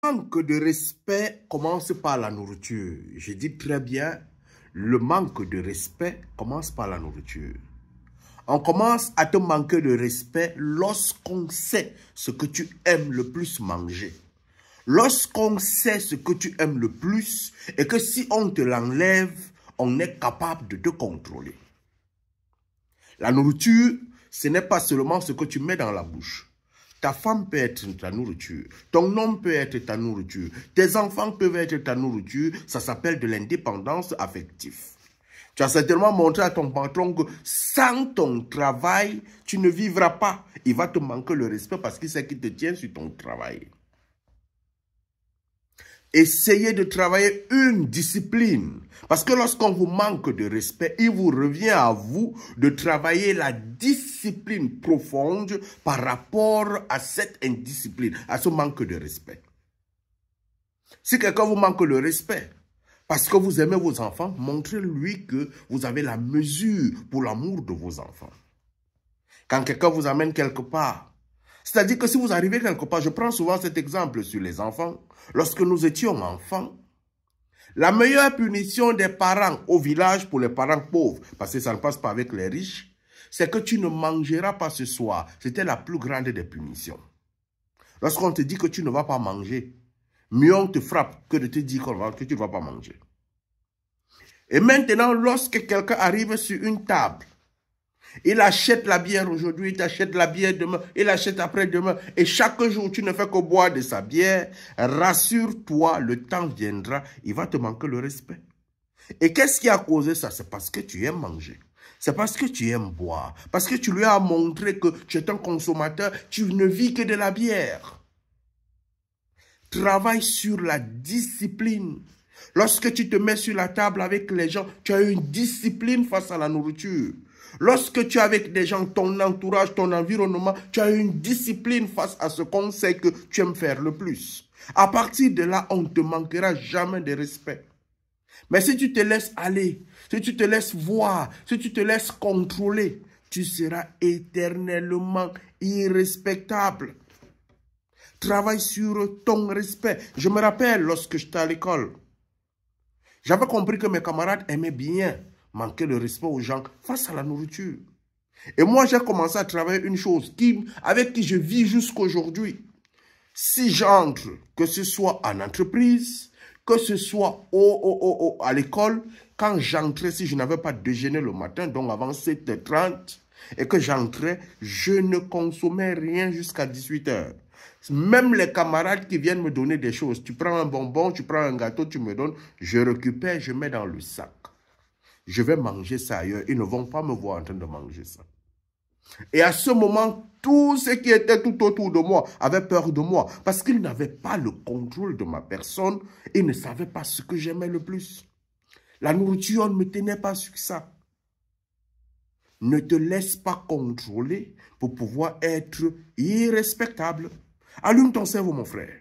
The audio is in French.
Manque de respect commence par la nourriture. Je dis très bien, le manque de respect commence par la nourriture. On commence à te manquer de respect lorsqu'on sait ce que tu aimes le plus manger. Lorsqu'on sait ce que tu aimes le plus et que si on te l'enlève, on est capable de te contrôler. La nourriture, ce n'est pas seulement ce que tu mets dans la bouche. Ta femme peut être ta nourriture, ton homme peut être ta nourriture, tes enfants peuvent être ta nourriture, ça s'appelle de l'indépendance affective. Tu as certainement montré à ton patron que sans ton travail, tu ne vivras pas. Il va te manquer le respect parce qu'il sait qu'il te tient sur ton travail. Essayez de travailler une discipline. Parce que lorsqu'on vous manque de respect, il vous revient à vous de travailler la discipline profonde par rapport à cette indiscipline, à ce manque de respect. Si quelqu'un vous manque le respect, parce que vous aimez vos enfants, montrez-lui que vous avez la mesure pour l'amour de vos enfants. Quand quelqu'un vous amène quelque part, c'est-à-dire que si vous arrivez quelque part, je prends souvent cet exemple sur les enfants. Lorsque nous étions enfants, la meilleure punition des parents au village pour les parents pauvres, parce que ça ne passe pas avec les riches, c'est que tu ne mangeras pas ce soir. C'était la plus grande des punitions. Lorsqu'on te dit que tu ne vas pas manger, mieux on te frappe que de te dire que tu ne vas pas manger. Et maintenant, lorsque quelqu'un arrive sur une table, il achète la bière aujourd'hui, il t'achète la bière demain, il achète après-demain. Et chaque jour, tu ne fais que boire de sa bière. Rassure-toi, le temps viendra, il va te manquer le respect. Et qu'est-ce qui a causé ça? C'est parce que tu aimes manger. C'est parce que tu aimes boire. Parce que tu lui as montré que tu es un consommateur, tu ne vis que de la bière. Travaille sur la discipline. Lorsque tu te mets sur la table avec les gens, tu as une discipline face à la nourriture. Lorsque tu es avec des gens, ton entourage, ton environnement, tu as une discipline face à ce qu'on sait que tu aimes faire le plus. À partir de là, on ne te manquera jamais de respect. Mais si tu te laisses aller, si tu te laisses voir, si tu te laisses contrôler, tu seras éternellement irrespectable. Travaille sur ton respect. Je me rappelle lorsque j'étais à l'école, j'avais compris que mes camarades aimaient bien manquer le respect aux gens face à la nourriture. Et moi, j'ai commencé à travailler une chose avec qui je vis jusqu'aujourd'hui. Si j'entre, que ce soit en entreprise, que ce soit à l'école, quand j'entrais, si je n'avais pas déjeuné le matin, donc avant 7h30, et que j'entrais, je ne consommais rien jusqu'à 18h. Même les camarades qui viennent me donner des choses, tu prends un bonbon, tu prends un gâteau, tu me donnes, je récupère, je mets dans le sac. Je vais manger ça ailleurs. Ils ne vont pas me voir en train de manger ça. Et à ce moment, tous ceux qui étaient tout autour de moi avaient peur de moi parce qu'ils n'avaient pas le contrôle de ma personne. Ils ne savaient pas ce que j'aimais le plus. La nourriture ne me tenait pas sur ça. Ne te laisse pas contrôler pour pouvoir être irrespectable. Allume ton cerveau, mon frère.